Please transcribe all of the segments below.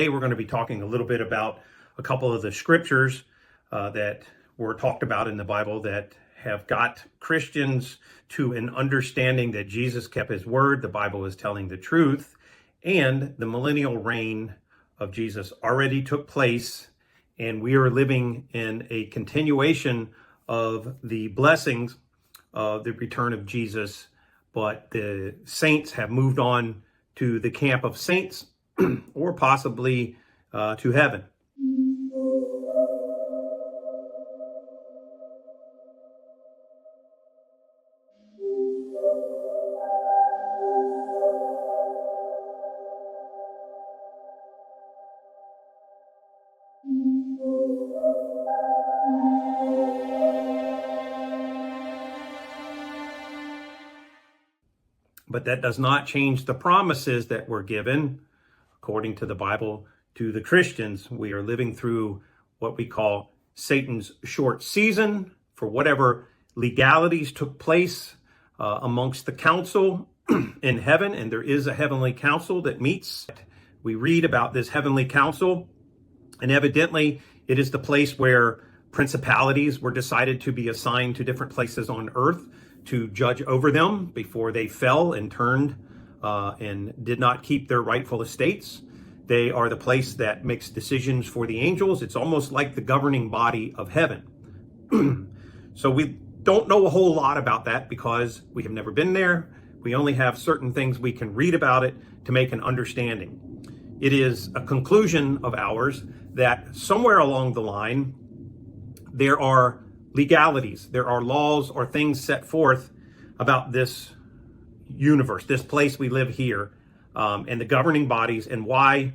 Today we're going to be talking a little bit about a couple of the scriptures that were talked about in the Bible that have got Christians to an understanding that Jesus kept his word, the Bible is telling the truth, and the millennial reign of Jesus already took place, and we are living in a continuation of the blessings of the return of Jesus, but the saints have moved on to the camp of saints or possibly to heaven. But that does not change the promises that were given, according to the Bible, to the Christians. We are living through what we call Satan's short season for whatever legalities took place amongst the council in heaven. And there is a heavenly council that meets. We read about this heavenly council, and evidently it is the place where principalities were decided to be assigned to different places on earth to judge over them before they fell and turned and did not keep their rightful estates. They are the place that makes decisions for the angels. It's almost like the governing body of heaven. So we don't know a whole lot about that because we have never been there. We only have certain things we can read about it to make an understanding. It is a conclusion of ours that somewhere along the line, there are legalities, there are laws or things set forth about this universe, this place we live here, and the governing bodies, and why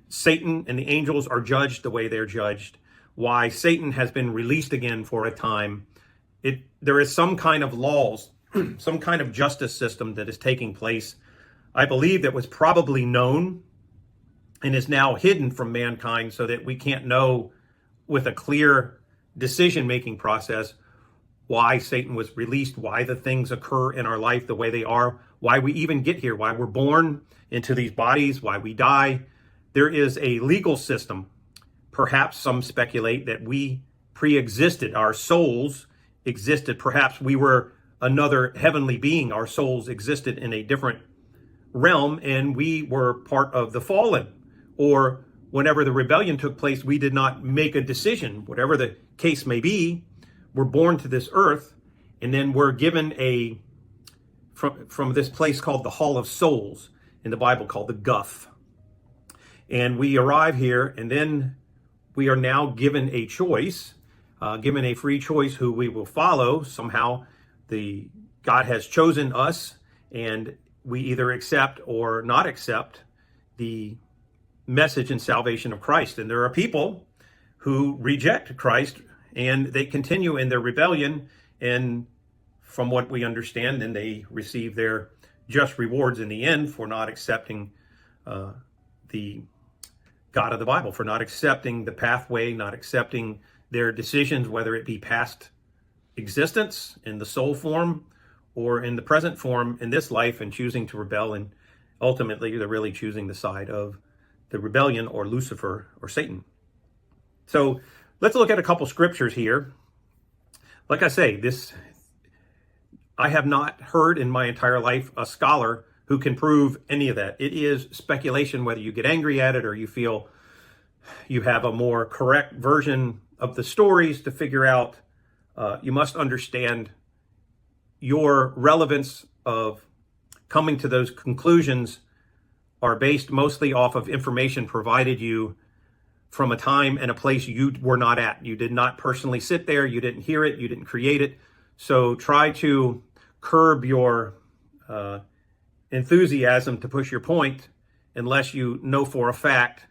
Satan and the angels are judged the way they're judged, why Satan has been released again for a time. There is some kind of laws, some kind of justice system that is taking place, I believe, that was probably known and is now hidden from mankind so that we can't know with a clear decision-making process why Satan was released, why the things occur in our life the way they are, why we even get here, why we're born into these bodies, why we die. There is a legal system. Perhaps some speculate that we pre-existed, our souls existed. Perhaps we were another heavenly being. Our souls existed in a different realm and we were part of the fallen. Or whenever the rebellion took place, we did not make a decision, whatever the case may be. We're born to this earth, and then we're given from this place called the Hall of Souls in the Bible, called the Guff. And we arrive here, and then we are now given a choice, given a free choice who we will follow. Somehow God has chosen us, and we either accept or not accept the message and salvation of Christ. And there are people who reject Christ and they continue in their rebellion, and from what we understand, then they receive their just rewards in the end for not accepting the God of the Bible, for not accepting the pathway, not accepting their decisions, whether it be past existence in the soul form or in the present form in this life, and choosing to rebel. And ultimately, they're really choosing the side of the rebellion, or Lucifer, or Satan. So let's look at a couple scriptures here. Like I say, I have not heard in my entire life a scholar who can prove any of that. It is speculation, whether you get angry at it or you feel you have a more correct version of the stories to figure out. You must understand your relevance of coming to those conclusions are based mostly off of information provided you from a time and a place you were not at. You did not personally sit there. You didn't hear it. You didn't create it. So try to curb your enthusiasm to push your point unless you know for a fact,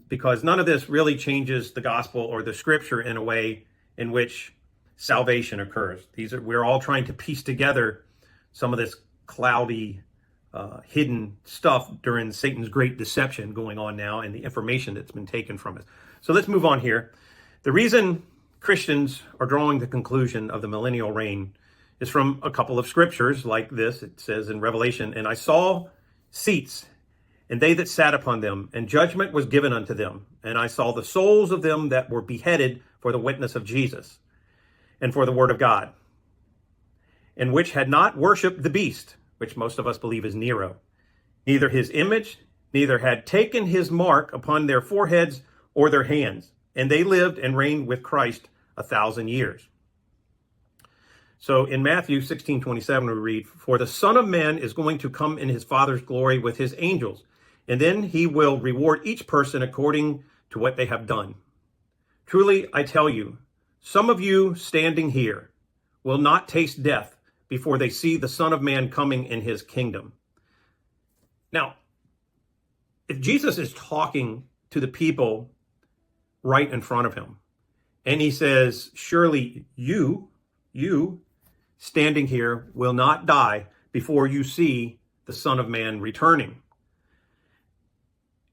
because none of this really changes the gospel or the scripture in a way in which salvation occurs. We're all trying to piece together some of this cloudy, hidden stuff during Satan's great deception going on now and the information that's been taken from us. So let's move on here. The reason Christians are drawing the conclusion of the millennial reign is from a couple of scriptures like this. It says in Revelation, "And I saw seats, and they that sat upon them, and judgment was given unto them. And I saw the souls of them that were beheaded for the witness of Jesus, and for the word of God, and which had not worshipped the beast, which most of us believe is Nero, neither his image, neither had taken his mark upon their foreheads or their hands. And they lived and reigned with Christ 1,000 years. So in Matthew 16:27, we read, for the Son of Man is going to come in his Father's glory with his angels, and then he will reward each person according to what they have done. Truly, I tell you, some of you standing here will not taste death before they see the Son of Man coming in his kingdom. Now, if Jesus is talking to the people right in front of him, and he says, surely you standing here will not die before you see the Son of Man returning.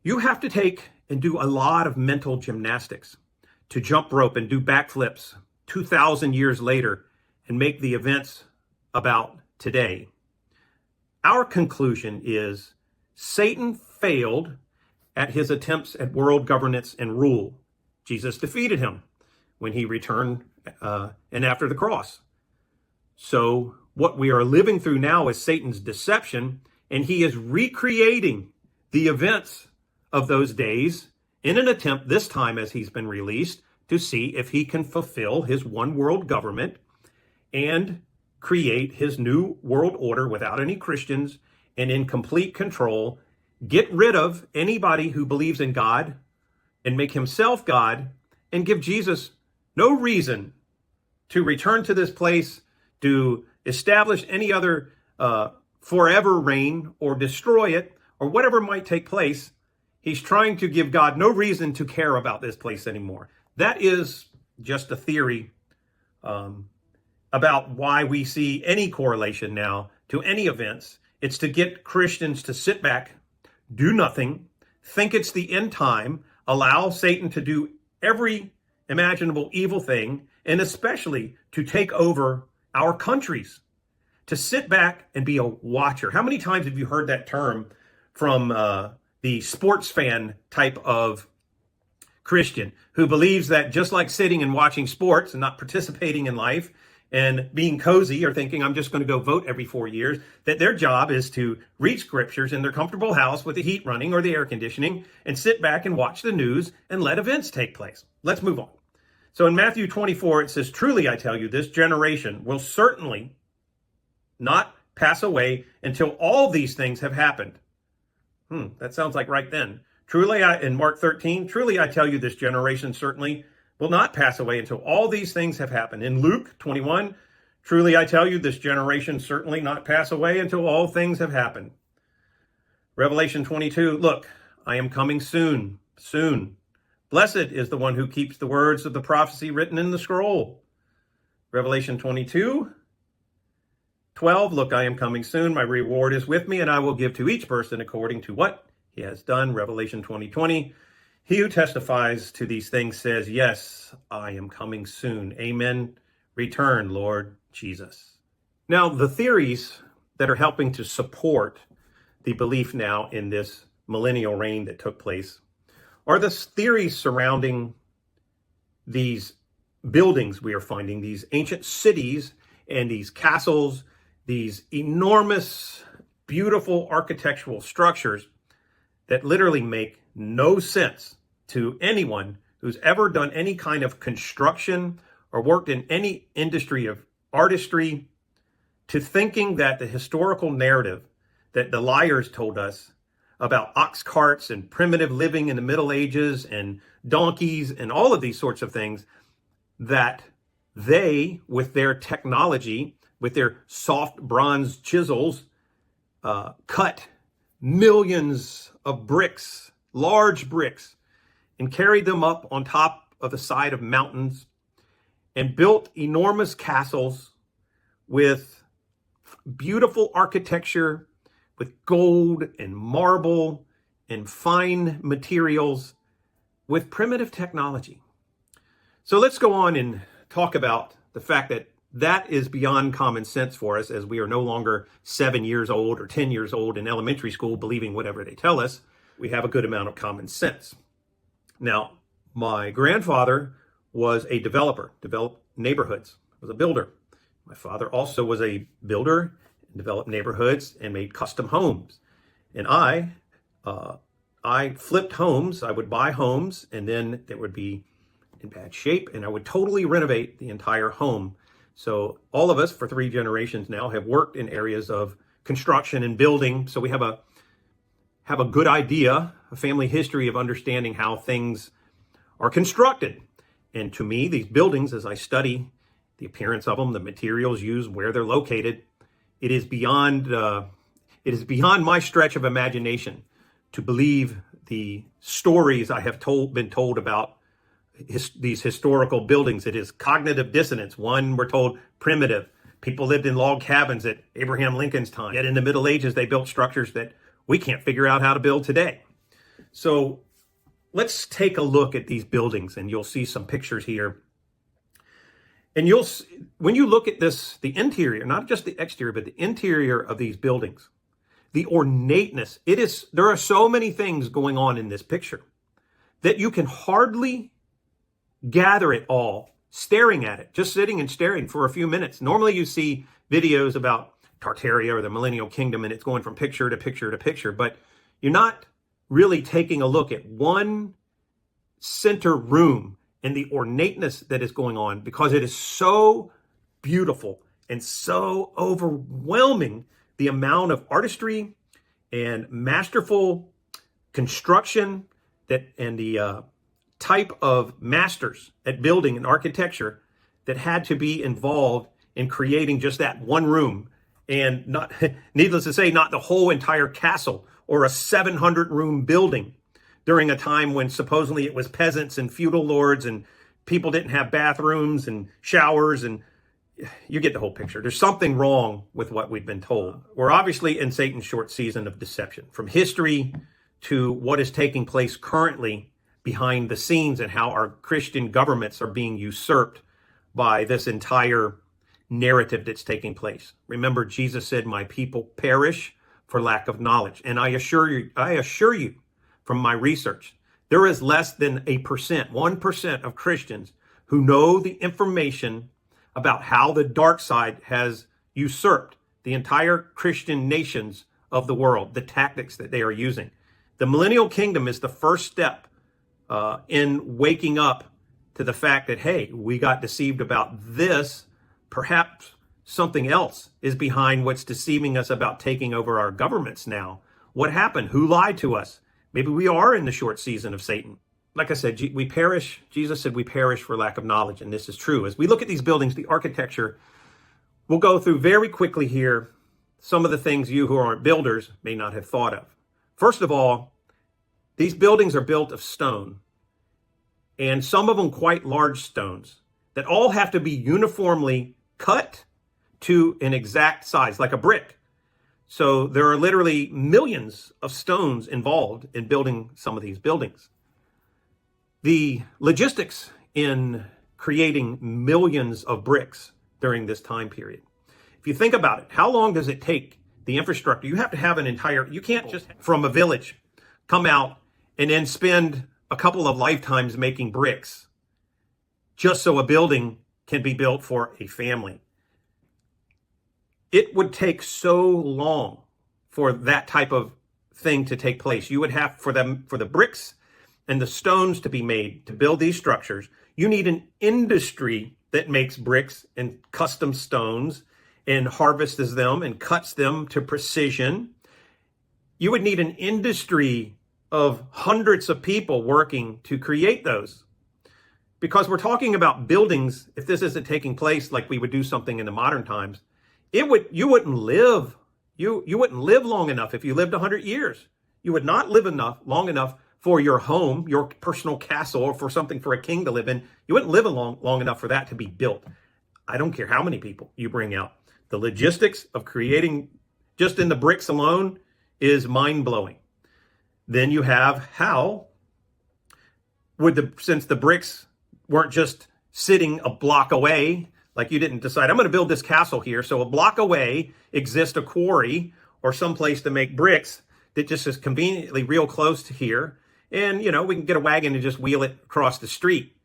You have to take and do a lot of mental gymnastics to jump rope and do backflips 2,000 years later and make the events about today. Our conclusion is Satan failed at his attempts at world governance and rule. Jesus defeated him when he returned and after the cross. So what we are living through now is Satan's deception, and he is recreating the events of those days in an attempt, this time as he's been released, to see if he can fulfill his one world government and create his new world order without any Christians and in complete control, get rid of anybody who believes in God and make himself God, and give Jesus no reason to return to this place, to establish any other forever reign or destroy it or whatever might take place. He's trying to give God no reason to care about this place anymore. That is just a theory about why we see any correlation now to any events. It's to get Christians to sit back, do nothing, think it's the end time, allow Satan to do every imaginable evil thing, and especially to take over our countries, to sit back and be a watcher. How many times have you heard that term from the sports fan type of Christian who believes that just like sitting and watching sports and not participating in life and being cozy or thinking I'm just going to go vote every 4 years, that their job is to read scriptures in their comfortable house with the heat running or the air conditioning and sit back and watch the news and let events take place. Let's move on. So in Matthew 24, it says, truly I tell you, this generation will certainly not pass away until all these things have happened. That sounds like right then. Truly, in Mark 13, truly I tell you, this generation certainly will not pass away until all these things have happened. In Luke 21, truly I tell you, this generation certainly not pass away until all things have happened. Revelation 22, look, I am coming soon, soon. Blessed is the one who keeps the words of the prophecy written in the scroll. Revelation 22, 12, look, I am coming soon. My reward is with me, and I will give to each person according to what he has done. Revelation 20:20. He who testifies to these things says, yes, I am coming soon. Amen. Return, Lord Jesus. Now, the theories that are helping to support the belief now in this millennial reign that took place are the theories surrounding these buildings we are finding, these ancient cities and these castles, these enormous, beautiful architectural structures that literally make no sense to anyone who's ever done any kind of construction or worked in any industry of artistry, to thinking that the historical narrative that the liars told us about ox carts and primitive living in the Middle Ages and donkeys and all of these sorts of things, that they, with their technology, with their soft bronze chisels, cut millions of bricks, large bricks, and carried them up on top of the side of mountains and built enormous castles with beautiful architecture, with gold and marble and fine materials, with primitive technology. So let's go on and talk about the fact that that is beyond common sense for us, as we are no longer 7 years old or 10 years old in elementary school believing whatever they tell us. we have a good amount of common sense. Now, my grandfather was a developer, developed neighborhoods, was a builder. My father also was a builder, developed neighborhoods, and made custom homes. And I flipped homes. I would buy homes, and then they would be in bad shape, and I would totally renovate the entire home. So all of us, for 3 generations now, have worked in areas of construction and building. So we have a good idea, a family history of understanding how things are constructed. And to me, these buildings, as I study the appearance of them, the materials used, where they're located, it is beyond my stretch of imagination to believe the stories I have been told about these historical buildings. It is cognitive dissonance. One, we're told, primitive. People lived in log cabins at Abraham Lincoln's time. Yet in the Middle Ages, they built structures that we can't figure out how to build today. So let's take a look at these buildings, and you'll see some pictures here. And when you look at this, the interior, not just the exterior, but the interior of these buildings, the ornateness, there are so many things going on in this picture that you can hardly gather it all staring at it, just sitting and staring for a few minutes. Normally you see videos about Tartaria or the Millennial Kingdom, and it's going from picture to picture to picture, but you're not really taking a look at one center room and the ornateness that is going on, because it is so beautiful and so overwhelming, the amount of artistry and masterful construction and the type of masters at building and architecture that had to be involved in creating just that one room, and not, needless to say, not the whole entire castle or a 700-room building during a time when supposedly it was peasants and feudal lords and people didn't have bathrooms and showers, and you get the whole picture. There's something wrong with what we've been told. We're obviously in Satan's short season of deception, from history to what is taking place currently behind the scenes, and how our Christian governments are being usurped by this entire narrative that's taking place. Remember, Jesus said, "My people perish for lack of knowledge." And I assure you from my research, there is less than 1% of Christians who know the information about how the dark side has usurped the entire Christian nations of the world, the tactics that they are using. The Millennial Kingdom is the first step in waking up to the fact that, hey, we got deceived about this. Perhaps something else is behind what's deceiving us about taking over our governments now. What happened? Who lied to us? Maybe we are in the short season of Satan. Like I said, we perish. Jesus said we perish for lack of knowledge, and this is true. As we look at these buildings, the architecture, we'll go through very quickly here some of the things you who aren't builders may not have thought of. First of all, these buildings are built of stone, and some of them quite large stones that all have to be uniformly cut to an exact size, like a brick. So there are literally millions of stones involved in building some of these buildings. The logistics in creating millions of bricks during this time period. If you think about it, how long does it take the infrastructure? You have to have you can't just from a village come out and then spend a couple of lifetimes making bricks just so a building can be built for a family. It would take so long for that type of thing to take place. You would have, for the bricks and the stones to be made to build these structures, you need an industry that makes bricks and custom stones and harvests them and cuts them to precision. You would need an industry of hundreds of people working to create those. Because we're talking about buildings, if this isn't taking place like we would do something in the modern times, you wouldn't live long enough if you lived 100 years. You would not live long enough for your home, your personal castle, or for something for a king to live in. You wouldn't live long enough for that to be built. I don't care how many people you bring out. The logistics of creating just in the bricks alone is mind-blowing. Then you have since the bricks weren't just sitting a block away, like you didn't decide, I'm going to build this castle here. So a block away exists a quarry or some place to make bricks that just is conveniently real close to here. And, we can get a wagon and just wheel it across the street.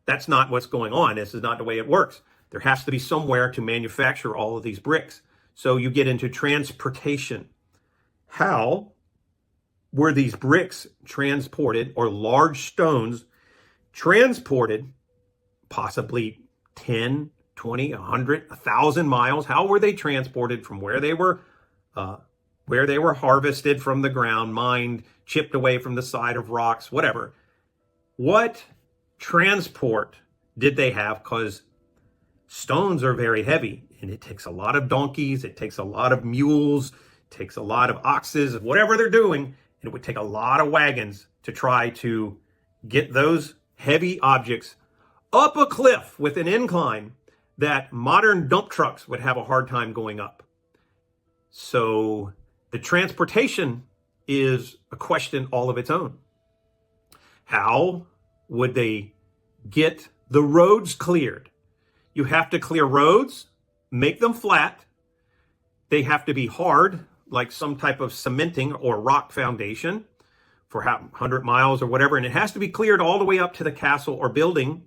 That's not what's going on. This is not the way it works. There has to be somewhere to manufacture all of these bricks. So you get into transportation. How were these bricks transported, or large stones transported, possibly 10, 20, 100, 1,000 miles? How were they transported from where they were harvested from the ground, mined, chipped away from the side of rocks, whatever? What transport did they have? Because stones are very heavy, and it takes a lot of donkeys, it takes a lot of mules, it takes a lot of oxes, whatever they're doing, and it would take a lot of wagons to try to get those heavy objects up a cliff with an incline that modern dump trucks would have a hard time going up. So the transportation is a question all of its own. How would they get the roads cleared? You have to clear roads, make them flat. They have to be hard, like some type of cementing or rock foundation for 100 miles or whatever. And it has to be cleared all the way up to the castle or building.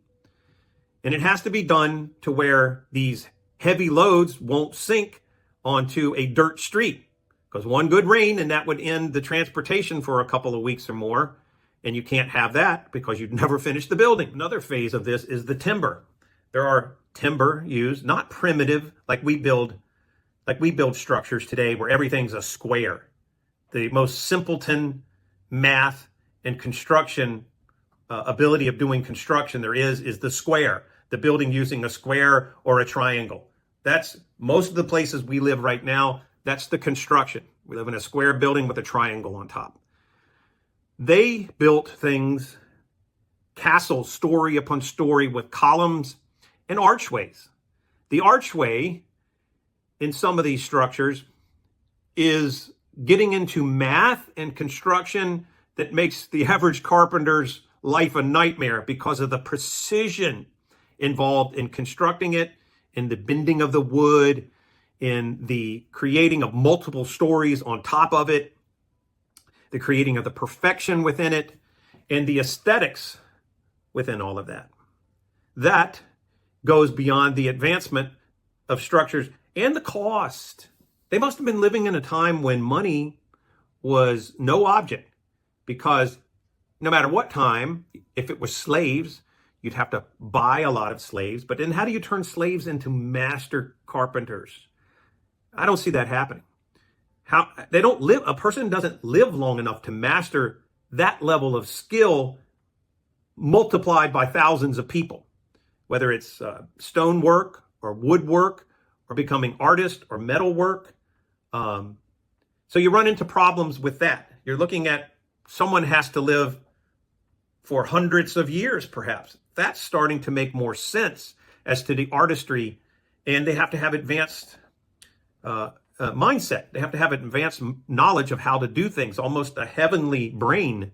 And it has to be done to where these heavy loads won't sink onto a dirt street. Because one good rain and that would end the transportation for a couple of weeks or more. And you can't have that because you'd never finish the building. Another phase of this is the timber. There are timber used, not primitive, like we build structures today where everything's a square. The most simpleton math and construction ability of doing construction there is the square, the building using a square or a triangle. That's most of the places we live right now. That's the construction. We live in a square building with a triangle on top. They built things, castles, story upon story, with columns and archways. The archway in some of these structures is getting into math and construction that makes the average carpenter's life a nightmare because of the precision involved in constructing it, in the bending of the wood, in the creating of multiple stories on top of it, the creating of the perfection within it, and the aesthetics within all of that. That goes beyond the advancement of structures and the cost. They must have been living in a time when money was no object, because no matter what time, if it was slaves, you'd have to buy a lot of slaves. But then how do you turn slaves into master carpenters? I don't see that happening. A person doesn't live long enough to master that level of skill multiplied by thousands of people, whether it's stonework or woodwork or becoming artist or metalwork. So you run into problems with that. You're looking at someone has to live for hundreds of years, perhaps. That's starting to make more sense as to the artistry, and they have to have advanced mindset. They have to have advanced knowledge of how to do things, almost a heavenly brain,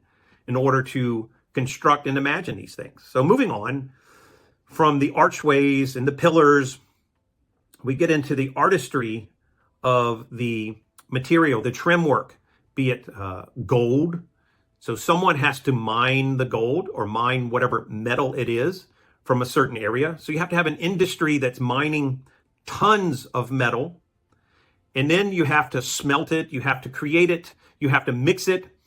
in order to construct and imagine these things. So moving on from the archways and the pillars, we get into the artistry of the material, the trim work, be it gold. So someone has to mine the gold or mine whatever metal it is from a certain area. So you have to have an industry that's mining tons of metal. And then you have to smelt it, you have to create it, you have to mix it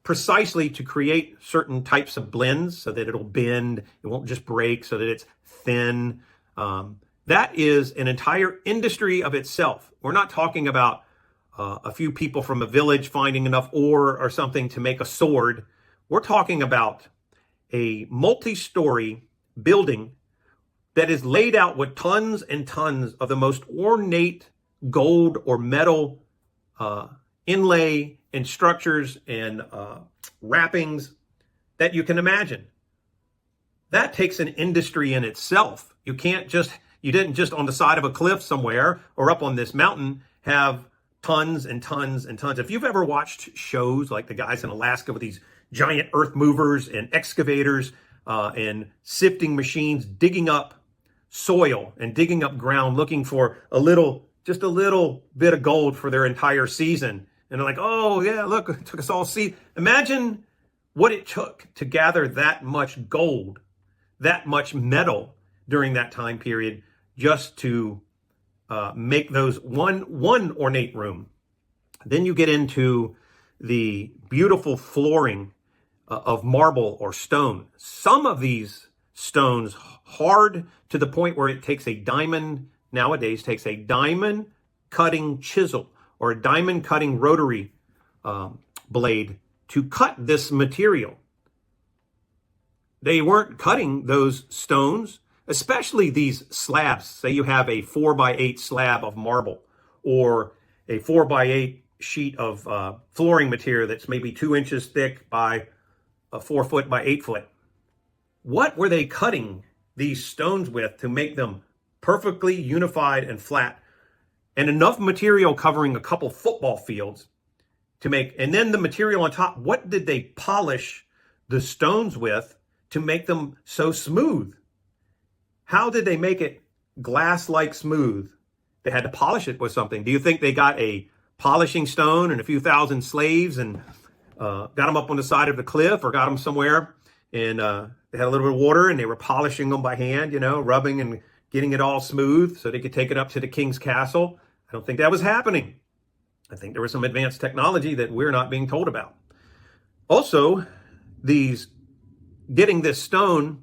precisely to create certain types of blends so that it'll bend, it won't just break, so that it's thin. That is an entire industry of itself. We're not talking about a few people from a village finding enough ore or something to make a sword. We're talking about a multi-story building that is laid out with tons and tons of the most ornate gold or metal inlay and structures and wrappings that you can imagine. That takes an industry in itself. You didn't just on the side of a cliff somewhere or up on this mountain have tons and tons and tons. If you've ever watched shows like the guys in Alaska with these giant earth movers and excavators and sifting machines digging up soil and digging up ground looking for just a little bit of gold for their entire season, And they're like, oh yeah, look, it took us all see. Imagine what it took to gather that much gold, that much metal during that time period, just to make those one ornate room. Then you get into the beautiful flooring of marble or stone. Some of these stones hard to the point where it takes a diamond, nowadays takes a diamond cutting chisel or a diamond cutting rotary blade to cut this material. They weren't cutting those stones, especially these slabs. Say you have a 4x8 slab of marble or a 4x8 sheet of flooring material that's maybe 2 inches thick by 4 foot by 8 foot. What were they cutting these stones with to make them perfectly unified and flat, and enough material covering a couple football fields to make, and then the material on top, what did they polish the stones with to make them so smooth? How did they make it glass-like smooth? They had to polish it with something. Do you think they got a polishing stone and a few thousand slaves and got them up on the side of the cliff, or got them somewhere and they had a little bit of water and they were polishing them by hand, rubbing and getting it all smooth so they could take it up to the king's castle? I don't think that was happening. I think there was some advanced technology that we're not being told about. Also, getting this stone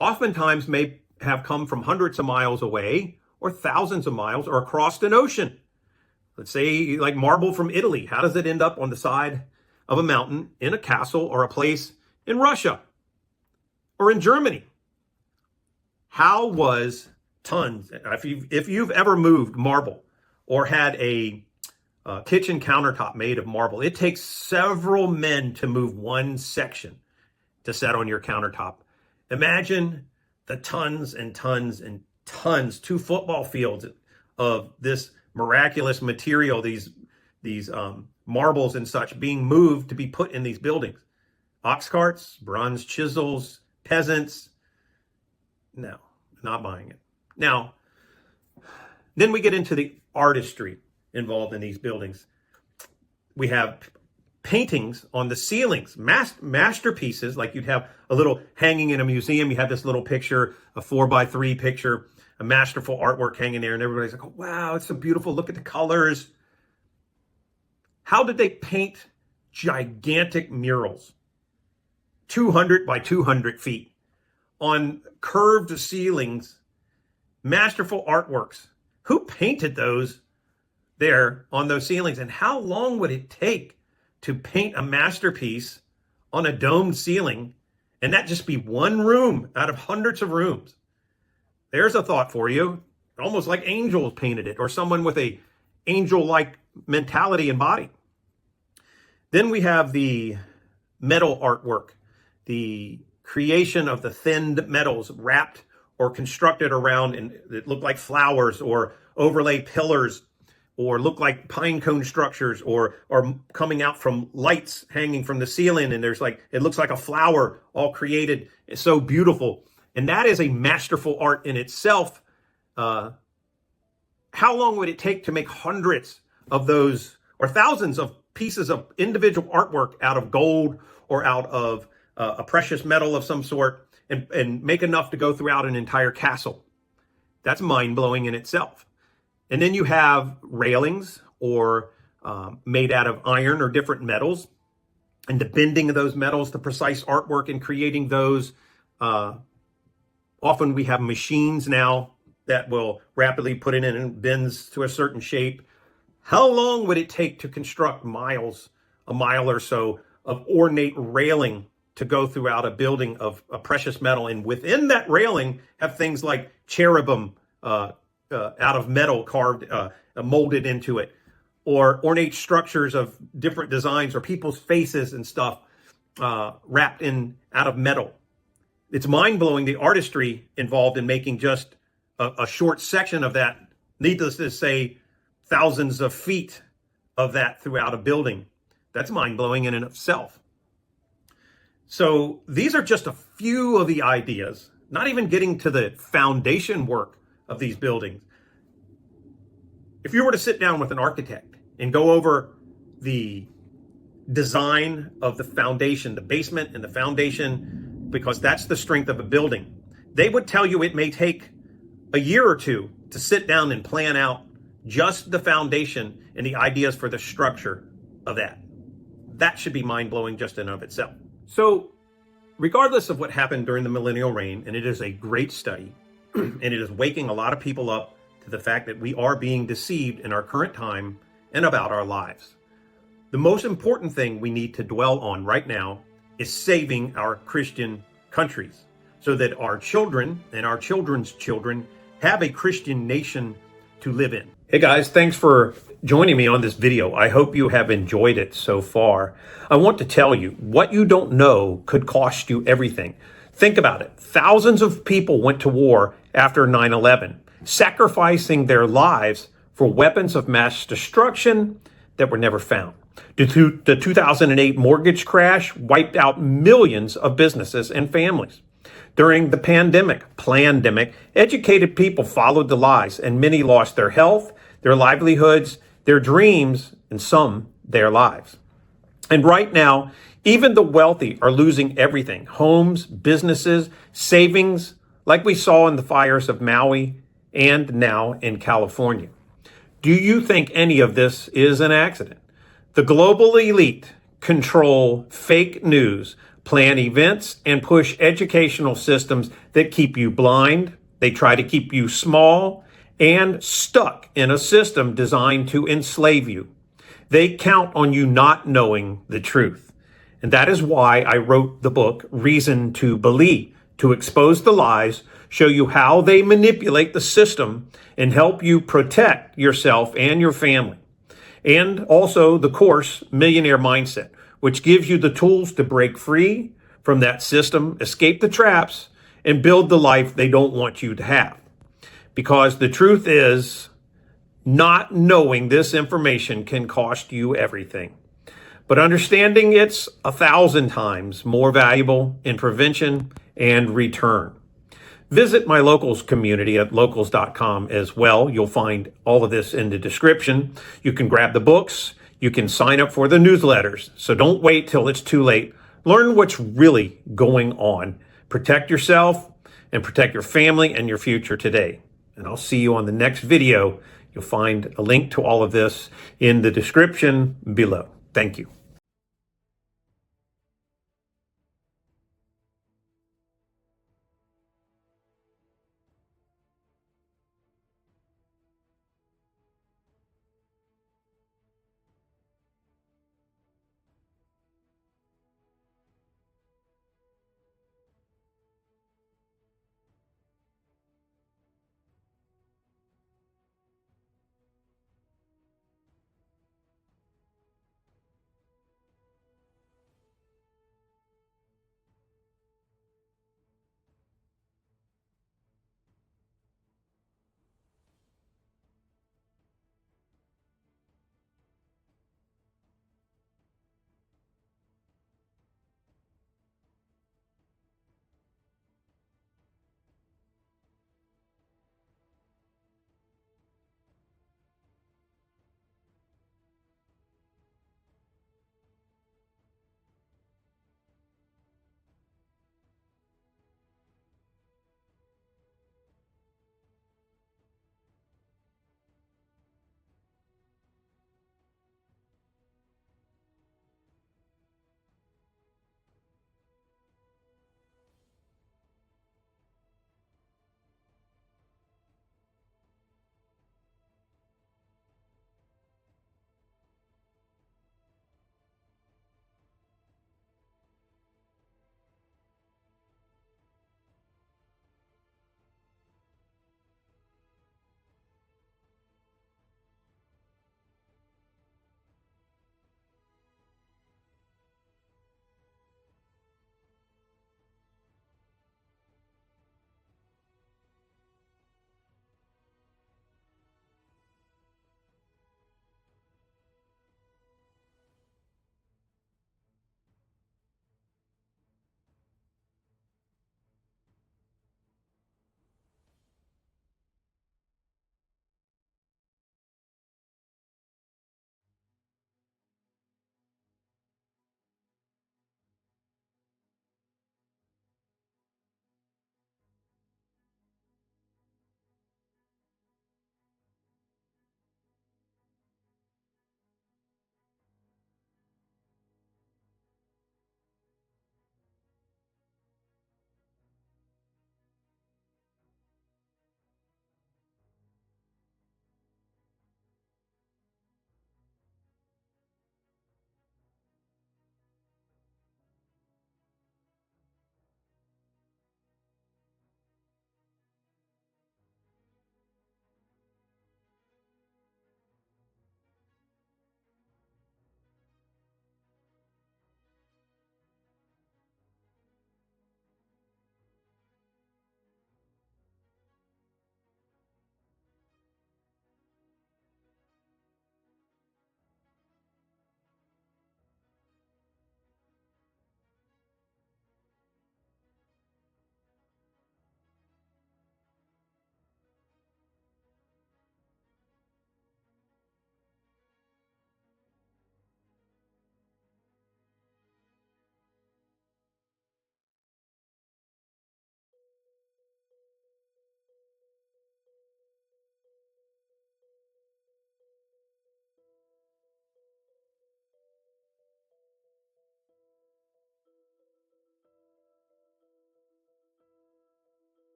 oftentimes may have come from hundreds of miles away or thousands of miles or across an ocean. Let's say like marble from Italy. How does it end up on the side of a mountain in a castle or a place in Russia or in Germany? How was tons, if you've ever moved marble or had a kitchen countertop made of marble, it takes several men to move one section to set on your countertop. Imagine the tons and tons and tons, 2 football fields of this miraculous material, these marbles and such being moved to be put in these buildings. Ox carts, bronze chisels, peasants. No, not buying it. Now, then we get into the artistry involved in these buildings. We have paintings on the ceilings, masterpieces, like you'd have a little hanging in a museum. You have this little picture, a 4x3 picture, a masterful artwork hanging there, and everybody's like, oh, wow, it's so beautiful. Look at the colors. How did they paint gigantic murals, 200 by 200 feet, on curved ceilings, masterful artworks? Who painted those there on those ceilings? And how long would it take to paint a masterpiece on a domed ceiling, and that just be one room out of hundreds of rooms? There's a thought for you. Almost like angels painted it, or someone with a angel-like mentality and body. Then we have the metal artwork, the creation of the thinned metals wrapped or constructed around, and it looked like flowers or overlay pillars, or look like pine cone structures, or coming out from lights hanging from the ceiling, and it looks like a flower all created. It's so beautiful. And that is a masterful art in itself. How long would it take to make hundreds of those, or thousands of pieces of individual artwork out of gold or out of a precious metal of some sort, and make enough to go throughout an entire castle? That's mind-blowing in itself. And then you have railings, or made out of iron or different metals, and the bending of those metals, the precise artwork in creating those. Often we have machines now that will rapidly put it in and bends to a certain shape. How long would it take to construct a mile or so of ornate railing to go throughout a building of a precious metal, and within that railing have things like cherubim out of metal carved, molded into it, or ornate structures of different designs, or people's faces and stuff wrapped in out of metal? It's mind-blowing, the artistry involved in making just a short section of that. Needless to say, thousands of feet of that throughout a building. That's mind-blowing in and of itself. So these are just a few of the ideas, not even getting to the foundation work of these buildings. If you were to sit down with an architect and go over the design of the foundation, the basement and the foundation, because that's the strength of a building. They would tell you it may take a year or two to sit down and plan out just the foundation and the ideas for the structure of that. That should be mind-blowing just in and of itself. So regardless of what happened during the millennial reign, and it is a great study, and it is waking a lot of people up to the fact that we are being deceived in our current time and about our lives. The most important thing we need to dwell on right now is saving our Christian countries so that our children and our children's children have a Christian nation to live in. Hey guys, thanks for joining me on this video. I hope you have enjoyed it so far. I want to tell you, what you don't know could cost you everything. Think about it. Thousands of people went to war after 9/11, sacrificing their lives for weapons of mass destruction that were never found. The 2008 mortgage crash wiped out millions of businesses and families. During the plandemic, educated people followed the lies, and many lost their health, their livelihoods, their dreams, and some their lives. And right now, even the wealthy are losing everything: homes, businesses, savings, like we saw in the fires of Maui and now in California. Do you think any of this is an accident? The global elite control fake news, plan events, and push educational systems that keep you blind. They try to keep you small and stuck in a system designed to enslave you. They count on you not knowing the truth. And that is why I wrote the book, Reason to Believe, to expose the lies, show you how they manipulate the system, and help you protect yourself and your family. And also the course, Millionaire Mindset, which gives you the tools to break free from that system, escape the traps, and build the life they don't want you to have. Because the truth is, not knowing this information can cost you everything. But understanding it's 1,000 times more valuable in prevention and return. Visit my locals community at locals.com as well. You'll find all of this in the description. You can grab the books. You can sign up for the newsletters. So don't wait till it's too late. Learn what's really going on. Protect yourself and protect your family and your future today. And I'll see you on the next video. You'll find a link to all of this in the description below. Thank you.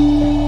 you.